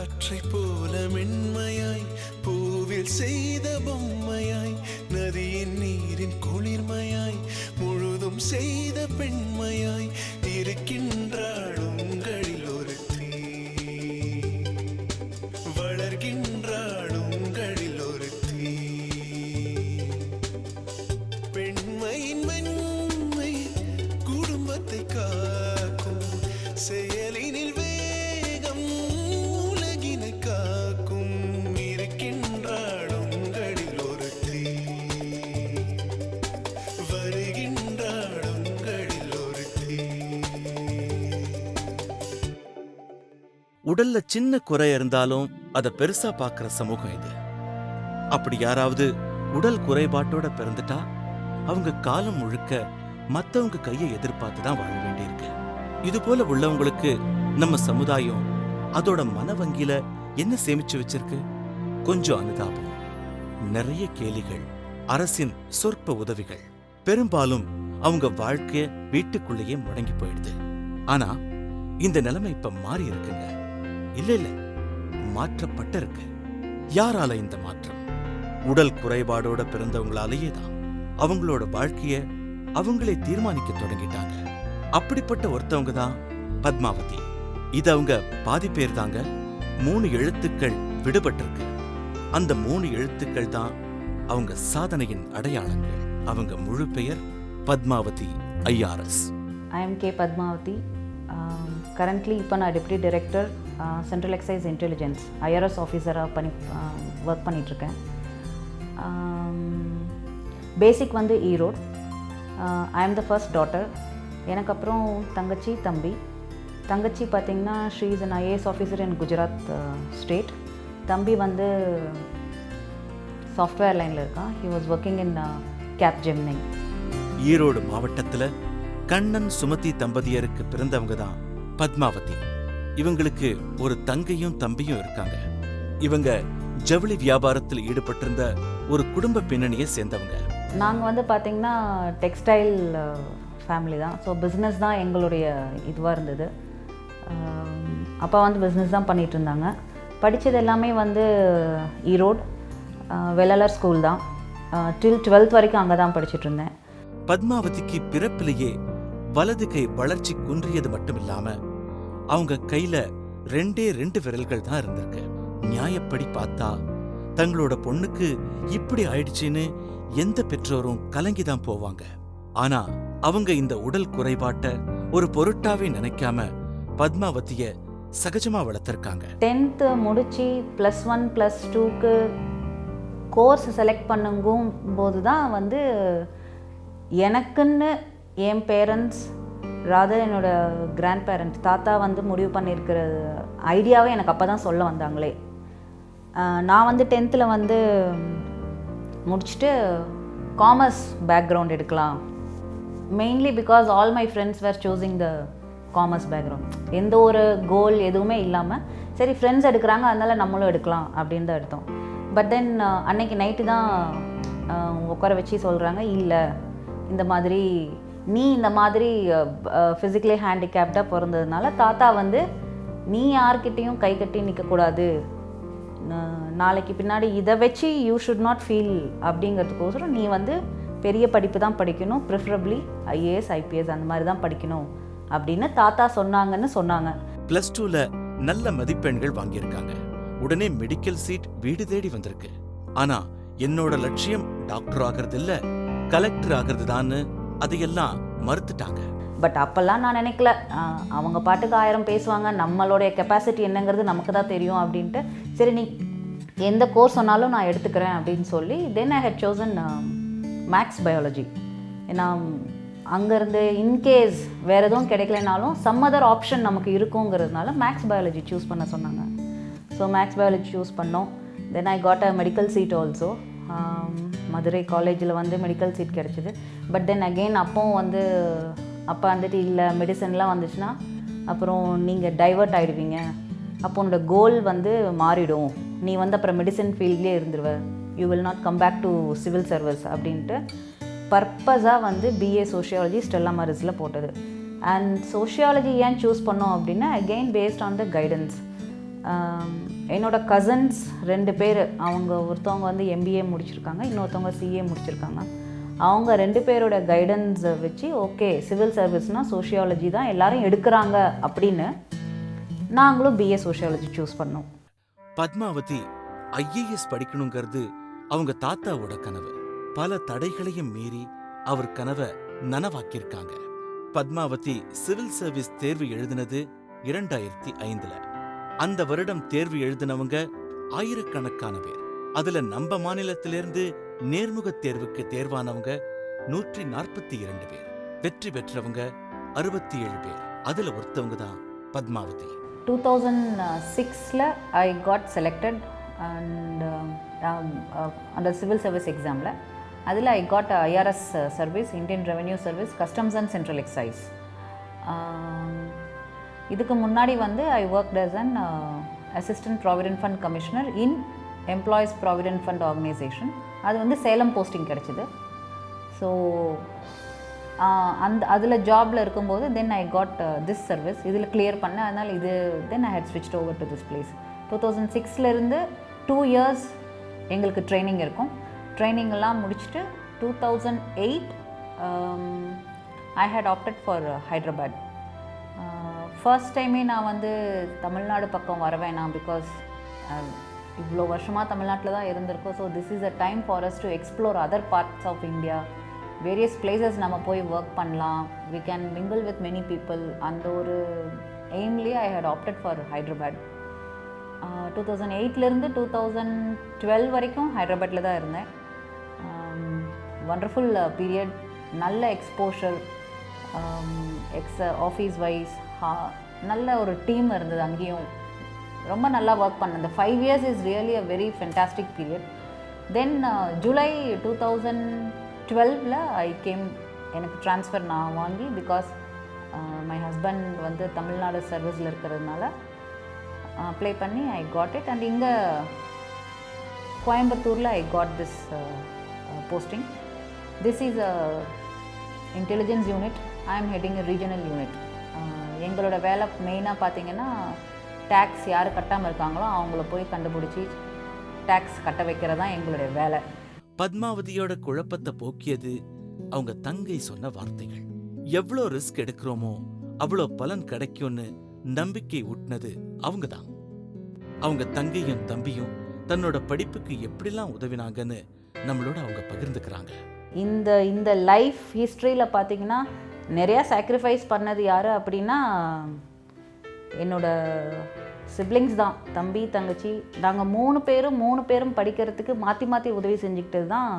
காற்றை போல மென்மையாய் பூவில் செய்த பொம்மையாய் நதியின் நீரின் குளிர்மையாய் முழுதும் செய்த பெண்மையாய் இருக்கின்றாள் உங்களில் ஒருத்தி வளர்கின்றாள் உங்களில் ஒருத்தி பெண்மையின் மென்மை குடும்பத்தை காக்கும் செயலினில் உடல்ல சின்ன குறை இருந்தாலும் அதை பெருசா பார்க்கிற சமூகம் இது. அப்படி யாராவது உடல் குறைபாட்டோட பிறந்துட்டா அவங்க காலம் முழுக்க மத்தவங்க கையை எதிர்பார்த்து தான் வாழ வேண்டியிருக்கு. இது போல உள்ளவங்களுக்கு நம்ம சமுதாயம் அதோட மன வங்கியில என்ன சேமிச்சு வச்சிருக்கு? கொஞ்சம் அனுதாபம், நிறைய கேலிகள், அரசின் சொற்ப உதவிகள். பெரும்பாலும் அவங்க வாழ்க்கை வீட்டுக்குள்ளேயே முடங்கி போயிடுது. ஆனா இந்த நிலைமை இப்ப மாறி இருக்குங்க. இல்ல மாற்றப்பட்ட இருக்கு. யாரால இந்த மாற்றம்? உடல் குறைபாடோட பிறந்தவங்களாலேயே தான். அவங்களோட வாழ்க்கைய அவங்களே தீர்மானிக்க தொடங்கிட்டாங்க. அப்படிப்பட்ட ஒருத்தவங்க தான் பத்மாவதி. இது அவங்க பாதி பேர் தாங்க. 3 எழுத்துக்கள் விடுபட்டிருக்கு. அந்த 3 எழுத்துக்கள் தான் அவங்க சாதனையின் அடையாளங்கள். அவங்க முழு பெயர் Padmavathi IRS. I am K. Padmavati. Currently இப்போ நான் deputy director central exercise intelligence IRS ஆஃபீஸராக ஒர்க் பண்ணிகிட்ருக்கேன். பேசிக் வந்து ஈரோடு. ஐ ஆம் த ஃபர்ஸ்ட் டாட்டர். எனக்கு அப்புறம் தங்கச்சி தம்பி. தங்கச்சி பார்த்திங்கன்னா she is an IAS officer in Gujarat state. தம்பி வந்து சாஃப்ட்வேர் லைனில் இருக்கான். He was working in Capgemini. Erode மாவட்டத்தில் கண்ணன் சுமதி தம்பதியருக்கு பிறந்தவங்க தான் பத்மாவதி. இவங்களுக்கு ஒரு தங்கையும் தம்பியும் இருக்காங்க. இவங்க ஜவுளி வியாபாரத்தில் ஈடுபட்டிருந்த ஒரு குடும்ப பின்னணியை சேர்ந்தவங்க. நாங்கள் வந்து பார்த்திங்கன்னா டெக்ஸ்டைல் ஃபேமிலி தான். ஸோ பிஸ்னஸ் தான் எங்களுடைய இதுவாக இருந்தது. அப்பா வந்து பிஸ்னஸ் தான் பண்ணிகிட்டு இருந்தாங்க. படித்தது எல்லாமே வந்து ஈரோடு வெள்ளலர் ஸ்கூல் தான். டில் 12th வரைக்கும் அங்கே தான் படிச்சுட்டு இருந்தேன். பத்மாவதிக்கு பிறப்பிலேயே வலது கை வளர்ச்சி குன்றியது மட்டும் இல்லாம அவங்க கையில 2 விரல்கள் தான் இருந்திருக்கு. நியாயப்படி பார்த்தா தங்களோட பொண்ணுக்கு இப்படி ஆயிடுச்சுன்னு எந்த பெற்றோரும் கலங்கிதான் போவாங்க. ஆனா அவங்க இந்த உடல் குறைபாட்டை ஒரு பொருட்டாவே நினைக்காம பத்மாவதிய சகஜமா வளர்த்திருக்காங்க. 10th முடிச்சு +1 +2க்கு கோர்ஸ் செலக்ட் பண்ணுங்கும் போது தான் வந்து எனக்குன்னு என் பேரண்ட்ஸ் ராதர் என்னோட கிராண்ட் பேரண்ட்ஸ் தாத்தா வந்து முடிவு பண்ணியிருக்கிற ஐடியாவே எனக்கு அப்போ தான் சொல்ல வந்தாங்களே. நான் வந்து 10th வந்து முடிச்சுட்டு காமர்ஸ் பேக்ரவுண்ட் எடுக்கலாம். Mainly because all my friends were choosing the commerce background. எந்த ஒரு கோல் எதுவுமே இல்லாமல் சரி ஃப்ரெண்ட்ஸ் எடுக்கிறாங்க அதனால் நம்மளும் எடுக்கலாம் அப்படின்னு தான் எடுத்தோம். பட் தென் அன்னைக்கு நைட்டு தான் உட்கார வச்சு சொல்கிறாங்க, இல்லை இந்த மாதிரி நீ இந்த மாதிரி ஃபிசிக்கலி ஹேண்டிகேப்டாக பிறந்ததுனால தாத்தா வந்து நீ யார்கிட்டையும் கை கட்டி நிற்கக்கூடாது, நாளைக்கு பின்னாடி இதை வச்சு யூ ஷுட் நாட் ஃபீல் அப்படிங்கிறதுக்கோசரம் நீ வந்து பெரிய படிப்பு தான் படிக்கணும், ப்ரிஃபரபிளி IAS IPS அந்த மாதிரி தான் படிக்கணும் அப்படின்னு தாத்தா சொன்னாங்கன்னு சொன்னாங்க. +2ல நல்ல மதிப்பெண்கள் வாங்கியிருக்காங்க. உடனே மெடிக்கல் சீட் வீடு தேடி வந்திருக்கு. ஆனா என்னோட லட்சியம் டாக்டர் ஆகிறது இல்ல, கலெக்டர் ஆகிறது தான்னு அதையெல்லாம் மறுத்துட்டாங்க. பட் அப்போல்லாம் நான் நினைக்கல, அவங்க பாட்டுக்கு 1000 பேசுவாங்க, நம்மளுடைய கெப்பாசிட்டி என்னங்கிறது நமக்கு தான் தெரியும் அப்படின்ட்டு சரி நீ எந்த கோர்ஸ் சொன்னாலும் நான் எடுத்துக்கிறேன் அப்படின்னு சொல்லி தென் ஐ ஹேட் சோசன் மேக்ஸ் பயாலஜி. ஏன்னா அங்கேருந்து இன்கேஸ் வேறு எதுவும் கிடைக்கலனாலும் சம் அதர் ஆப்ஷன் நமக்கு இருக்குங்கிறதுனால மேக்ஸ் பயாலஜி சூஸ் பண்ண சொன்னாங்க. ஸோ மேக்ஸ் பயாலஜி சூஸ் பண்ணோம். Then I got a medical seat also. Madurai காலேஜில் வந்து மெடிக்கல் சீட் கிடச்சிது. பட் தென் அகெயின் அப்போவும் வந்து அப்போ வந்துட்டு இல்லை மெடிசன்லாம் வந்துச்சுன்னா அப்புறம் நீங்கள் டைவர்ட் ஆகிடுவீங்க, அப்போ உன்னோட கோல் வந்து மாறிடும், நீ வந்து அப்புறம் மெடிசன் ஃபீல்ட்லேயே இருந்துருவ, you will not come back to civil service அப்படின்ட்டு பர்பஸாக வந்து BA சோஷியாலஜி ஸ்டெல்லா மாரிஸில் போட்டது. அண்ட் சோஷியாலஜி ஏன் சூஸ் பண்ணோம் அப்படின்னா again based on the guidance. என்னோட கசின்ஸ் 2 பேர், அவங்க ஒருத்தவங்க வந்து MBA முடிச்சிருக்காங்க, இன்னொருத்தவங்க CA முடிச்சிருக்காங்க. அவங்க 2 பேரோட கைடன்ஸை வச்சு ஓகே சிவில் சர்வீஸ்னால் சோஷியாலஜி தான் எல்லாரும் எடுக்கிறாங்க அப்படின்னு நாங்களும் BA சோஷியாலஜி சூஸ் பண்ணோம். பத்மாவதி IAS படிக்கணுங்கிறது அவங்க தாத்தாவோட கனவு. பல தடைகளையும் மீறி அவர் கனவை நனவாக்கியிருக்காங்க. பத்மாவதி சிவில் சர்வீஸ் தேர்வு எழுதினது 2005. அந்த வருடம் தேர்வு எழுதினவங்க ஆயிரக்கணக்கான பேர். அதுல நம்ம மாநிலத்திலிருந்து நேர்முக தேர்வுக்கு தேர்வானவங்க 142 பேர். வெற்றி பெற்றவங்க 67 பேர். அதுல ஒருத்தவங்க தான் Padmavathi. 2006 I got selected and under civil service examல அதில் I got IRS service, Indian Revenue Service, Customs and Central Excise. இதுக்கு முன்னாடி வந்து I worked as an Assistant Provident Fund Commissioner in Employees Provident Fund Organization. அது வந்து Salem posting கிடச்சிது. So அதில் ஜாபில் இருக்கும்போது தென் I got this service. இதில் கிளியர் பண்ணேன். அதனால் இது தென் I had switched over to this place. 2006 2 years எங்களுக்கு ட்ரைனிங் இருக்கும். ட்ரைனிங் எல்லாம் முடிச்சுட்டு 2008 I had opted for Hyderabad. First டைமே நான் வந்து தமிழ்நாடு பக்கம் வரவேன் நான், பிகாஸ் இவ்வளோ வருஷமாக தமிழ்நாட்டில் தான் இருந்திருக்கோம். So this is a time for us to explore other parts of India. Various places நம்ம போய் ஒர்க் பண்ணலாம், we can mingle with many people. அந்த ஒரு எய்ம்லேயே I had opted for Hyderabad. 2008 2012 வரைக்கும் ஹைதராபாத்தில் தான் இருந்தேன். வண்டர்ஃபுல் பீரியட், நல்ல எக்ஸ்போஷர், ஆஃபீஸ் வைஸ் நல்ல ஒரு டீம் இருந்தது. அங்கேயும் ரொம்ப நல்லா ஒர்க் பண்ணேன். இந்த 5 years is really a very fantastic period. Then July 2012 I came, எனக்கு ட்ரான்ஸ்ஃபர் நான் வாங்கி, பிகாஸ் மை ஹஸ்பண்ட் வந்து தமிழ்நாடு சர்வீஸில் இருக்கிறதுனால அப்ளை பண்ணி ஐ காட் இட். அண்ட் இங்கே கோயம்புத்தூரில் I got this posting. This is a intelligence unit. I am heading a regional unit. எங்களோட வேலை மெயினாக பார்த்தீங்கன்னா டேக்ஸ் யார் கட்டாமல் இருக்காங்களோ அவங்கள போய் கண்டுபிடிச்சி டேக்ஸ் கட்ட வைக்கிறது தான் எங்களுடைய வேலை. பத்மாவதியோட குழப்பத்தை போக்கியது அவங்க தங்கை சொன்ன வார்த்தைகள். எவ்வளோ ரிஸ்க் எடுக்கிறோமோ அவ்வளோ பலன் கிடைக்கும்னு நம்பிக்கை ஊட்டினது அவங்க தான். அவங்க தங்கையும் தம்பியும் தன்னோட படிப்புக்கு எப்படிலாம் உதவினாங்கன்னு நம்மளோட அவங்க பகிர்ந்துக்கிறாங்க. இந்த லைஃப் ஹிஸ்ட்ரியில் பார்த்தீங்கன்னா நிறையா சாக்ரிஃபைஸ் பண்ணது யார் அப்படின்னா என்னோட சிப்ளிங்ஸ் தான். தம்பி தங்கச்சி நாங்கள் 3 பேரும் படிக்கிறதுக்கு மாற்றி மாற்றி உதவி செஞ்சுக்கிட்டது தான்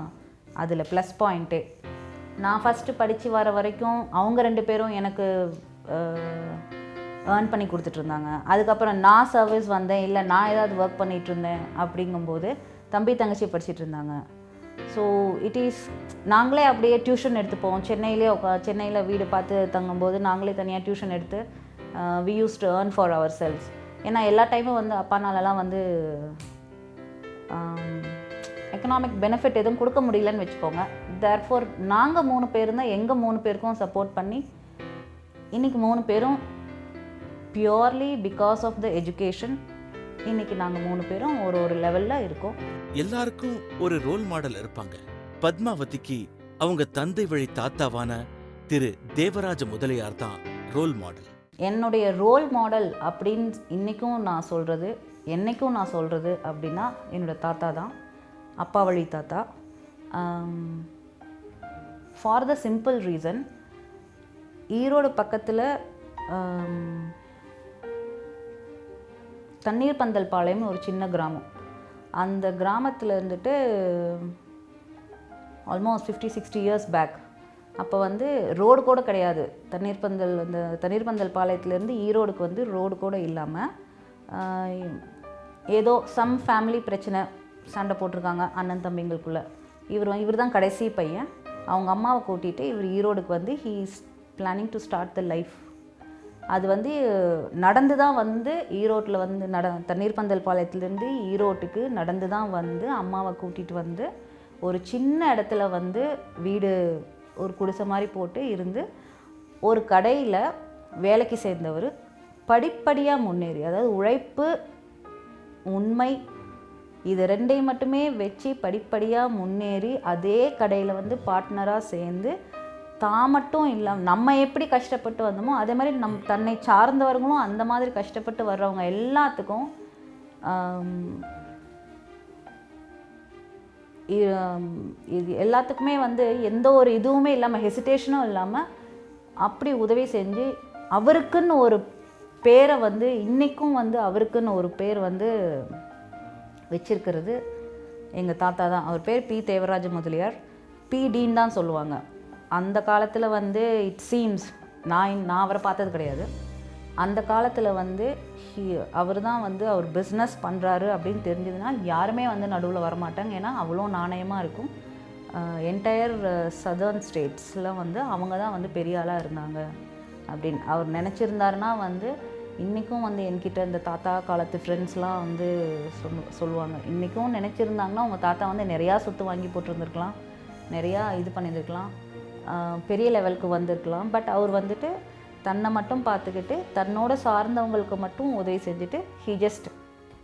அதில் ப்ளஸ் பாயிண்ட்டே. நான் ஃபஸ்ட்டு படித்து வர வரைக்கும் அவங்க 2 பேரும் எனக்கு ஏர்ன் பண்ணி கொடுத்துட்ருந்தாங்க. அதுக்கப்புறம் நான் சர்வீஸ் வந்தேன், இல்லை நான் ஏதாவது ஒர்க் பண்ணிகிட்ருந்தேன் அப்படிங்கும்போது தம்பி தங்கச்சி படிச்சுட்டு இருந்தாங்க. ஸோ இட் இஸ் நாங்களே அப்படியே டியூஷன் எடுத்துப்போம். சென்னையில் வீடு பார்த்து தங்கும்போது நாங்களே தனியாக டியூஷன் எடுத்து we use to earn for ourselves. ஏன்னா எல்லா டைமும் வந்து அப்பானாலலாம் வந்து எக்கனாமிக் பெனிஃபிட் எதுவும் கொடுக்க முடியலன்னு வச்சுக்கோங்க. தேர்ஃபோர் நாங்கள் 3 பேர் தான் எங்கள் 3 பேருக்கும் சப்போர்ட் பண்ணி இன்றைக்கி 3 பேரும் purely because of the education இன்னைக்கு நாங்கள் 3 பேரும் ஒரு லெவலில் இருக்கோம். எல்லாருக்கும் ஒரு ரோல் மாடல் இருப்பாங்க. பத்மாவதிக்கு அவங்க தந்தை வழி தாத்தாவான திரு தேவராஜ முதலியார் தான் ரோல் மாடல். என்னுடைய ரோல் மாடல் அப்படின்னு இன்றைக்கும் நான் சொல்கிறது அப்படின்னா என்னோடய தாத்தா தான், அப்பா வழி தாத்தா. For the simple reason, Erode பக்கத்தில் தண்ணீர் பந்தல் பாளையம்னு ஒரு சின்ன கிராமம். அந்த கிராமத்தில் இருந்துட்டு ஆல்மோஸ்ட் 50-60 இயர்ஸ் பேக் அப்போ வந்து ரோடு கூட கிடையாது. தண்ணீர் பந்தல் பாளையத்துலேருந்து ஈரோடுக்கு வந்து ரோடு கூட இல்லாமல் ஏதோ சம் ஃபேமிலி பிரச்சனை, சண்டை போட்டிருக்காங்க அண்ணன் தம்பிங்களுக்குள்ளே. இவர் தான் கடைசி பையன். அவங்க அம்மாவை கூட்டிகிட்டு இவர் ஈரோடுக்கு வந்து he is planning to start the life. அது வந்து நடந்து தான் வந்து ஈரோட்டில் வந்து தண்ணீர் பந்தல் பாளையத்துலேருந்து ஈரோட்டுக்கு நடந்து தான் வந்து அம்மாவை கூட்டிகிட்டு வந்து ஒரு சின்ன இடத்துல வந்து வீடு, ஒரு குடிசை மாதிரி போட்டு இருந்து ஒரு கடையில் வேலைக்கு சேர்ந்தவர் படிப்படியாக முன்னேறி, அதாவது உழைப்பு உண்மை, இது ரெண்டையும் மட்டுமே வச்சு படிப்படியாக முன்னேறி அதே கடையில் வந்து பார்ட்னராக சேர்ந்து தான் மட்டும் இல்லாமல் நம்ம எப்படி கஷ்டப்பட்டு வந்தோமோ அதே மாதிரி தன்னை சார்ந்தவர்களும் அந்த மாதிரி கஷ்டப்பட்டு வர்றவங்க எல்லாத்துக்கும் இது எல்லாத்துக்குமே வந்து எந்த ஒரு இதுவுமே இல்லாமல், ஹெசிடேஷனும் இல்லாமல் அப்படி உதவி செஞ்சு அவருக்குன்னு ஒரு பேரை வந்து இன்றைக்கும் வந்து அவருக்குன்னு ஒரு பேர் வந்து வச்சிருக்கிறது எங்கள் தாத்தா தான். அவர் பேர் பி தேவராஜ முதலியார், பிடின்னு தான் சொல்லுவாங்க. அந்த காலத்தில் வந்து இட் சீம்ஸ், நான் அவரை பார்த்தது கிடையாது. அந்த காலத்தில் வந்து அவர் தான் வந்து அவர் பிஸ்னஸ் பண்ணுறாரு அப்படின்னு தெரிஞ்சதுன்னா யாருமே வந்து நடுவில் வரமாட்டாங்க. ஏன்னா அவ்வளோ நாணயமாக இருக்கும். என்டையர் சதர்ன் ஸ்டேட்ஸில் வந்து அவங்க தான் வந்து பெரிய ஆளாக இருந்தாங்க அப்படின்னு அவர் நினச்சிருந்தாருன்னா வந்து இன்றைக்கும் வந்து என்கிட்ட இந்த தாத்தா காலத்து ஃப்ரெண்ட்ஸ்லாம் வந்து சொல்லுவாங்க, இன்றைக்கும் நினச்சிருந்தாங்கன்னா அவங்க தாத்தா வந்து நிறையா சொத்து வாங்கி போட்டிருந்துருக்கலாம், நிறையா இது பண்ணியிருந்துருக்கலாம், பெரிய லெவலுக்கு வந்திருக்கலாம். பட் அவர் வந்துட்டு தன்னை மட்டும் பார்த்துக்கிட்டு தன்னோட சார்ந்தவங்களுக்கு மட்டும் உதவி செஞ்சுட்டு he just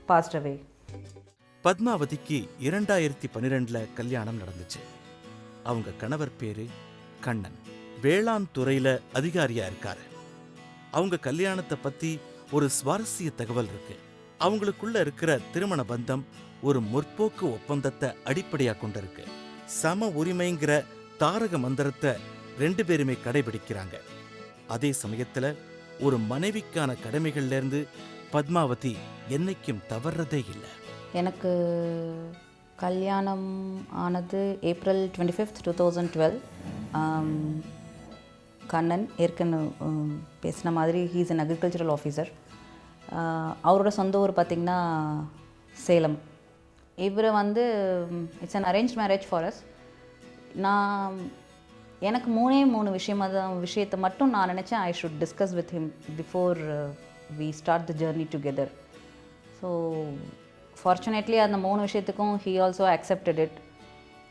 passed away. பத்மாவதிக்கு 2012 கல்யாணம் நடந்துச்சு. அவங்க கணவர் பேரு கண்ணன், வேளாண் துறையில அதிகாரியா இருக்காரு. அவங்க கல்யாணத்தை பத்தி ஒரு சுவாரஸ்ய தகவல் இருக்கு. அவங்களுக்குள்ள இருக்கிற திருமண பந்தம் ஒரு முற்போக்கு ஒப்பந்தத்தை அடிப்படையா கொண்டிருக்கு. சம உரிமைங்கிற தாரக மந்திரத்தை 2 பேருமே கடைபிடிக்கிறாங்க. அதே சமயத்துல ஒரு மனைவிக்கான கடமைகள்ல இருந்து பத்மாவதி என்னைக்கும் தவறதே இல்லை. எனக்கு கல்யாணம் ஆனது ஏப்ரல் 25, 2012. கண்ணன் ஏற்கனவே பேசின மாதிரி ஹீஸ் அன் அக்ரிகல்ச்சரல் ஆஃபீஸர். அவரோட சொந்த ஊர் பார்த்திங்கன்னா சேலம். இவர் வந்து it's an arrange marriage for us. நான் எனக்கு 3 விஷயத்தை மட்டும் நான் நினச்சேன் I should discuss with him before we start the journey together. So fortunately அந்த 3 விஷயத்துக்கும் ஹீ ஆல்சோ அக்செப்டட் இட்.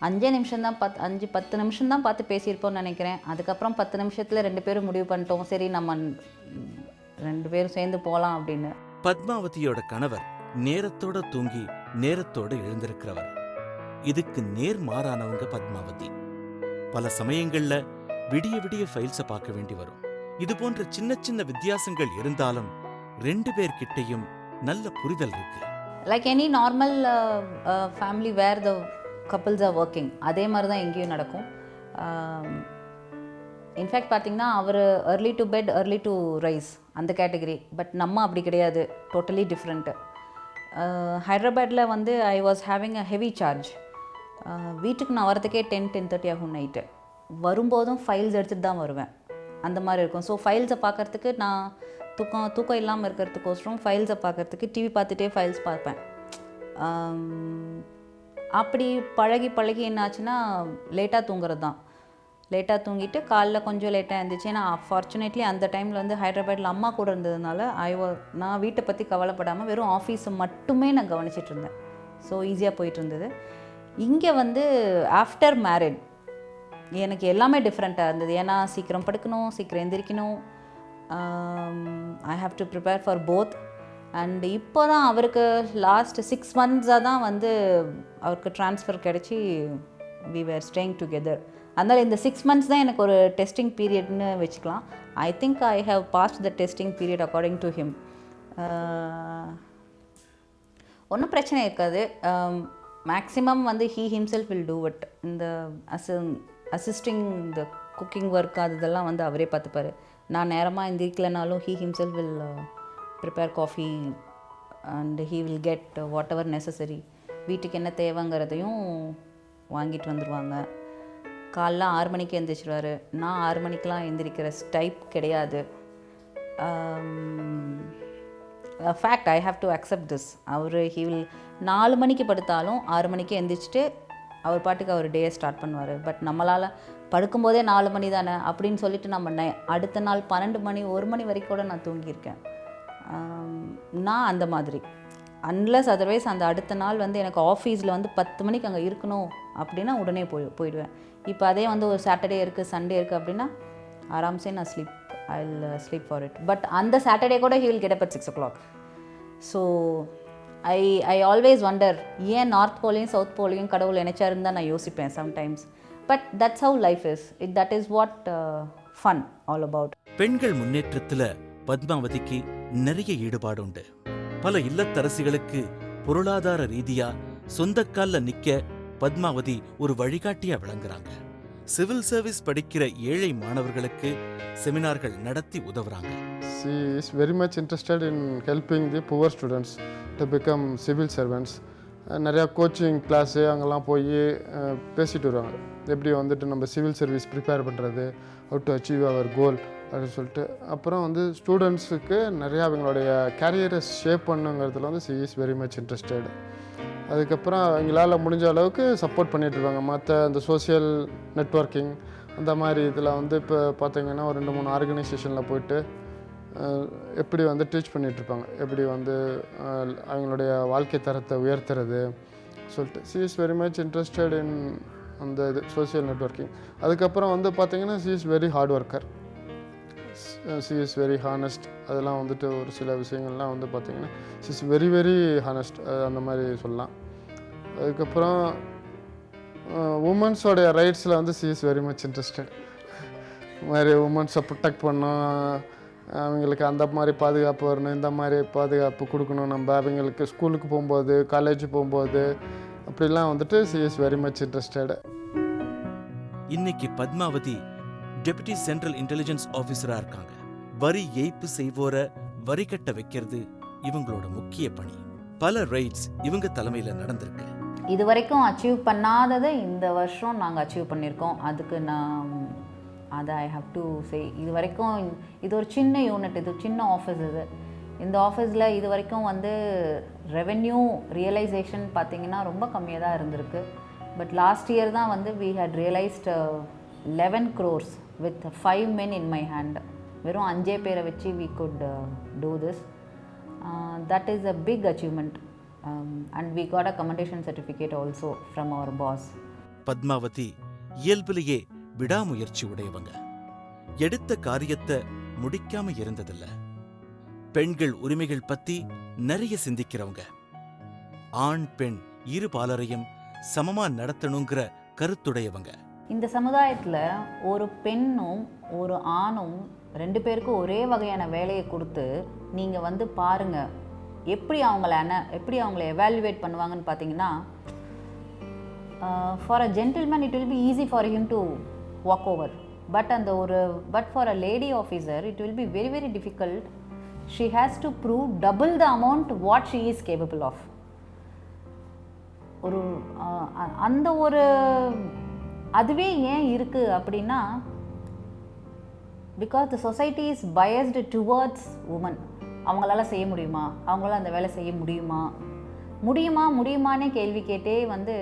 5 நிமிஷம் தான் 10 நிமிஷம் தான் பார்த்து பேசியிருப்போம்னு நினைக்கிறேன். அதுக்கப்புறம் 10 நிமிஷத்தில் 2 பேரும் முடிவு பண்ணிட்டோம், சரி நம்ம 2 பேரும் சேர்ந்து போகலாம் அப்படின்னு. பத்மாவதியோட கணவர் நேரத்தோட தூங்கி நேரத்தோட எழுந்திருக்கிறவர். இதுக்கு நேர்மாறானவங்க பத்மாவதி. பல சமயங்கள்ல விடிய விடிய ஃபைல்ஸை பார்க்க வேண்டி வரும். இது போன்ற சின்ன சின்ன வித்தியாசங்கள் இருந்தாலும் 2 பேர்கிட்டையும் நல்ல புரிதல் இருக்கு. Like any normal family where the couples are working, அதே மாதிரி தான் எங்கேயும் நடக்கும். இன்ஃபேக்ட் பார்த்திங்கன்னா அவர் early to bed early to rise அந்த கேட்டகரி. பட் நம்ம அப்படி கிடையாது, டோட்டலி டிஃப்ரெண்ட்டு. ஹைதராபாத்தில் வந்து I was having a heavy charge. வீட்டுக்கு நான் வரதுக்கே 10-10:30 ஆகும் நைட்டு. வரும்போதும் ஃபைல்ஸ் எடுத்துகிட்டு தான் வருவேன், அந்த மாதிரி இருக்கும். ஸோ ஃபைல்ஸை பார்க்குறதுக்கு நான் தூக்கம் இல்லாமல் இருக்கிறதுக்கோசரம் ஃபைல்ஸை பார்க்குறதுக்கு டிவி பார்த்துட்டே ஃபைல்ஸ் பார்ப்பேன். அப்படி பழகி என்னாச்சுன்னா லேட்டாக தூங்குறது தான். லேட்டாக தூங்கிட்டு காலைல கொஞ்சம் லேட்டாக இருந்துச்சு. ஏன்னா ஃபார்ச்சுனேட்லி அந்த டைமில் வந்து ஹைதராபாத்தில் அம்மா கூட இருந்ததுனால நான் வீட்டை பற்றி கவலைப்படாமல் வெறும் ஆஃபீஸை மட்டுமே நான் கவனிச்சிட்டு இருந்தேன். ஸோ ஈஸியாக போயிட்டு இருந்தது. இங்கே வந்து ஆஃப்டர் மேரிட் எனக்கு எல்லாமே டிஃப்ரெண்ட்டாக இருந்தது. ஏன்னா சீக்கிரம் படுக்கணும், சீக்கிரம் எந்திரிக்கணும். I have to prepare for both. And இப்போ தான் அவருக்கு லாஸ்ட் 6 months தான் வந்து அவருக்கு ட்ரான்ஸ்ஃபர் கிடச்சி வி வேர் ஸ்டேயிங் டுகெதர். அதனால் இந்த 6 months தான் எனக்கு ஒரு டெஸ்டிங் பீரியட்னு வச்சுக்கலாம். I think I have passed the testing period according to him. ஒன்றும் பிரச்சனை இருக்காது. மேக்ஸிமம் வந்து he himself will do it. இந்த அசிஸ்டிங் இந்த குக்கிங் ஒர்க் அதெல்லாம் வந்து அவரே பார்த்துப்பார். நான் நேரமாக எந்திரிக்கலைனாலும் he himself will prepare coffee and he will get whatever necessary. வீட்டுக்கு என்ன தேவைங்கிறதையும் வாங்கிட்டு வந்துடுவாங்க. காலைல 6 மணிக்கு எழுந்திரிச்சிடுவார். நான் 6 மணிக்கெலாம் எந்திரிக்கிற டைப் கிடையாது. Fact, I have to accept this. He will 4 மணிக்கு படுத்தாலும் 6 மணிக்கு எழுந்திரிச்சிட்டு அவர் பாட்டுக்கு அவர் டேயை ஸ்டார்ட் பண்ணுவார். பட் நம்மளால் படுக்கும்போதே 4 மணி தானே அப்படின்னு சொல்லிட்டு நம்ம அடுத்த நாள் 12 மணி 1 மணி வரைக்கும் கூட நான் தூங்கியிருக்கேன். நான் அந்த மாதிரி அன்லஸ் அதர்வைஸ் அந்த அடுத்த நாள் வந்து எனக்கு ஆஃபீஸில் வந்து 10 மணிக்கு அங்கே இருக்கணும் அப்படின்னா உடனே போயிடுவேன். இப்போ அதே வந்து ஒரு சாட்டர்டே இருக்குது, சண்டே இருக்குது அப்படின்னா ஆராம்சே நான் I will sleep for it. But அந்த சாட்டர்டே கூட he will get up at 6 o'clock. So I always wonder ஏன் நார்த் போலையும் சவுத் போலையும் கடவுள் நினைச்சாருன்னு தான் நான் யோசிப்பேன் sometimes. But that's how life is. That is what fun all about. பெண்கள் முன்னேற்றத்துல பத்மாவதிக்கு நிறைய ஈடுபாடு உண்டு. பல இல்லத்தரசிகளுக்கு பொருளாதார ரீதியா சொந்த கால்ல நிக்க பத்மாவதி ஒரு வழிகாட்டியா விளங்குறாங்க. சிவில் சர்வீஸ் படிக்கிற ஏழை மாணவர்களுக்கு செமினார்கள் நடத்தி உதவுறாங்க. She is very much interested in helping the poor students to become civil servants. நிறையா கோச்சிங் கிளாஸு அங்கெல்லாம் போய் பேசிட்டு வருவாங்க. எப்படி வந்துட்டு நம்ம சிவில் சர்வீஸ் ப்ரிப்பேர் பண்ணுறது, ஹவு டு அச்சீவ் அவர் கோல் அப்படின்னு சொல்லிட்டு. அப்புறம் வந்து ஸ்டூடெண்ட்ஸுக்கு நிறையா அவங்களுடைய கேரியரை ஷேப் பண்ணுங்கிறதுல வந்து she is very much interested. அதுக்கப்புறம் எங்களால் முடிஞ்ச அளவுக்கு சப்போர்ட் பண்ணிகிட்ருக்காங்க. மற்ற இந்த சோஷியல் நெட்வொர்க்கிங் அந்த மாதிரி இதில் வந்து இப்போ பார்த்தீங்கன்னா ஒரு 2-3 ஆர்கனைசேஷனில் போயிட்டு எப்படி வந்து டீச் பண்ணிகிட்ருப்பாங்க, எப்படி வந்து அவங்களுடைய வாழ்க்கை தரத்தை உயர்த்துறது சொல்லிட்டு. she is very much interested in அந்த இது சோஷியல் நெட்வொர்க்கிங். அதுக்கப்புறம் வந்து பார்த்திங்கன்னா she is very hard worker. she is very honest. அதெல்லாம் வந்துட்டு ஒரு சில விஷயங்கள்லாம் வந்து பார்த்திங்கன்னா she is very very honest, அந்த மாதிரி சொல்லலாம். அதுக்கப்புறம் உமன்ஸோடைய ரைட்ஸில் வந்து she is very much interested. இந்த மாதிரி உமன்ஸை ப்ரொடெக்ட் பண்ணோம், அவங்களுக்கு அந்த மாதிரி பாதுகாப்பு வரணும், இந்த மாதிரி பாதுகாப்பு கொடுக்கணும், நம்ம அவங்களுக்கு ஸ்கூலுக்கு போகும்போது காலேஜ் போகும்போது அப்படிலாம் வந்துட்டு she is very much interested. இன்னைக்கு பத்மாவதி டெபுட்டி சென்ட்ரல் இன்டெலிஜென்ஸ் ஆஃபீஸரா இருக்காங்க. வரி ஏய்ப்பு செய்வோர வரி கட்ட வைக்கிறது இவங்களோட முக்கிய பணி. பல ரைட்ஸ் இவங்க தலைமையில நடந்திருக்கு. இது வரைக்கும் அச்சீவ் பண்ணாததை இந்த வருஷம் நாங்கள் அச்சீவ் பண்ணியிருக்கோம். அதுக்கு நான் அதை ஐ ஹாவ் டு சே. இது வரைக்கும் இது ஒரு சின்ன யூனிட், இது சின்ன ஆஃபீஸ். இந்த ஆஃபீஸில் இது வரைக்கும் வந்து ரெவென்யூ ரியலைசேஷன் பார்த்திங்கன்னா ரொம்ப கம்மியாக தான் இருந்திருக்கு. பட் லாஸ்ட் இயர் தான் வந்து we had realized 11 crores with 5 men in my hand. வெறும் 5 பேரை வச்சு we could do this. That is a big achievement. And we got a commendation certificate also from our boss. Padmavathi இயல்பிலேயே விடாமுயற்சி உடையவங்க. எடுத்த காரியத்தை முடிக்காம இருந்ததில்ல. பெண்கள் உரிமைகள் பத்தி நிறைய சிந்திக்கிறவங்க. ஆண் பெண் இரு பாலரையும் சமமா நடத்தணுங்கிற கருத்துடையவங்க. இந்த சமுதாயத்தில் ஒரு பெண்ணும் ஒரு ஆணும் 2 பேருக்கும் ஒரே வகையான வேலையை கொடுத்து நீங்கள் வந்து பாருங்கள் எப்படி அவங்கள எவாலுவேட் பண்ணுவாங்கன்னு பார்த்தீங்கன்னா, for a gentleman it will be easy for him to walk over. But for a lady officer it will be very very difficult. She has to prove double the amount what she is capable of. அந்த ஒரு அதுவே ஏன் இருக்குது அப்படின்னா, because the society is biased towards women. அவங்களால செய்ய முடியுமா, அவங்களால அந்த வேலை செய்ய முடியுமானே கேள்வி கேட்டே வந்து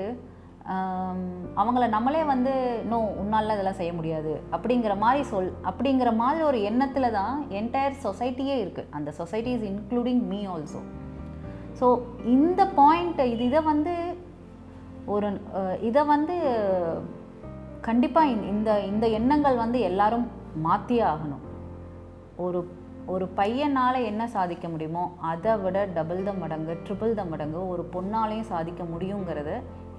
அவங்கள நம்மளே வந்து உன்னால இதெல்லாம் செய்ய முடியாது அப்படிங்கிற மாதிரி ஒரு எண்ணத்தில் தான் என்டையர் சொசைட்டியே இருக்குது. அந்த society is including me also. So இந்த பாயிண்ட் இதை வந்து கண்டிப்பாக இந்த எண்ணங்கள் வந்து எல்லாரும் மாற்றியே ஆகணும். ஒரு பையனால் என்ன சாதிக்க முடியுமோ அதை விட டபுள் த மடங்கு ட்ரிபிள் த மடங்கு ஒரு பொண்ணாலையும் சாதிக்க முடியுங்கிறத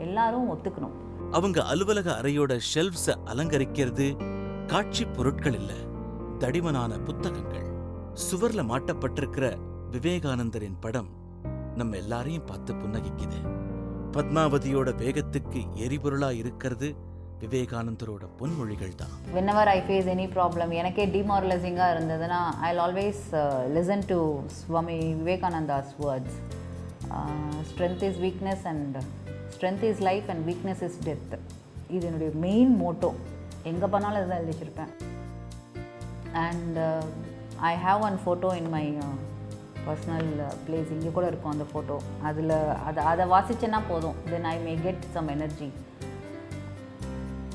எல்லாரும் ஒத்துக்கணும். அவங்க அலுவலக அறையோட ஷெல்ஃப்ஸை அலங்கரிக்கிறது காட்சி பொருட்கள் இல்ல, தடிமனான புத்தகங்கள். சுவர்ல மாட்டப்பட்டிருக்கிற விவேகானந்தரின் படம் நம்ம எல்லாரையும் பார்த்து புன்னகிக்குது. பத்மாவதியோட வேகத்துக்கு எரிபொருளா இருக்கிறது விவேகானந்தரோட பொன்மொழிகள் தான். whenever I face any problem, எனக்கே டிமாரலைசிங்காக இருந்ததுன்னா I'll always listen to Swami Vivekananda's words. Strength is weakness and strength is life and weakness is death. இது என்னுடைய மெயின் மோட்டோ. எங்கே பண்ணாலும் இதுதான் எழுதி வச்சுருப்பேன். And I have one photo in my personal place. இங்கே கூட இருக்கும் அந்த ஃபோட்டோ. அதை வாசிச்சேன்னா போதும், then I may get some energy.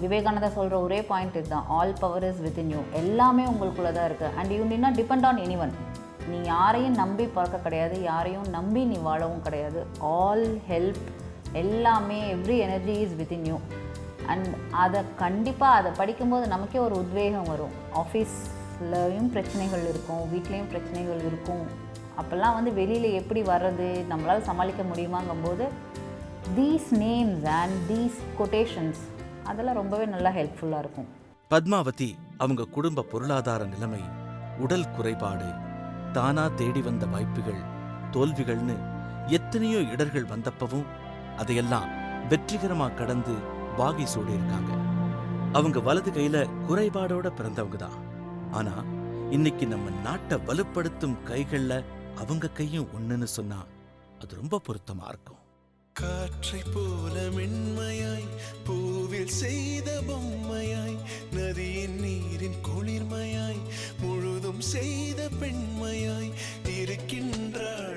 Vivekananda சொல்கிற ஒரே பாயிண்ட் இதுதான், all power is within you. எல்லாமே உங்களுக்குள்ளே தான் இருக்குது. And you need not depend on any one. நீ யாரையும் நம்பி பிறக்க கிடையாது, யாரையும் நம்பி நீ வாழவும் கிடையாது. ஆல் ஹெல்ப் எல்லாமே, every energy is within you. And அதை படிக்கும்போது நமக்கே ஒரு உத்வேகம் வரும். ஆஃபீஸ்லையும் பிரச்சனைகள் இருக்கும், வீட்லேயும் பிரச்சனைகள் இருக்கும். அப்போல்லாம் வந்து வெளியில் எப்படி வர்றது, நம்மளால் சமாளிக்க முடியுமாங்கும்போது these names and these quotations அதெல்லாம் ரொம்பவே நல்லா ஹெல்ப்ஃபுல்லாக இருக்கும். பத்மாவதி அவங்க குடும்ப பொருளாதார நிலைமை, உடல் குறைபாடு, தானா தேடி வந்த வாய்ப்புகள், தோல்விகள்னு எத்தனையோ இடர்கள் வந்தப்பவும் அதையெல்லாம் வெற்றிகரமா கடந்து வாகை சூடியிருக்காங்க. அவங்க வலது கையில குறைபாடோட பிறந்தவங்க தான். ஆனா இன்னைக்கு நம்ம நாட்டை வலுப்படுத்தும் கைகள்ல அவங்க கையும் ஒண்ணுன்னு சொன்னா அது ரொம்ப பொருத்தமா இருக்கும். காற்றை போல மென்மையாய், பூவில் செய்த பொம்மையாய், நதியின் நீரின் குளிர்மையாய், முழுதும் செய்த பெண்மையாய் இருக்கின்றாள்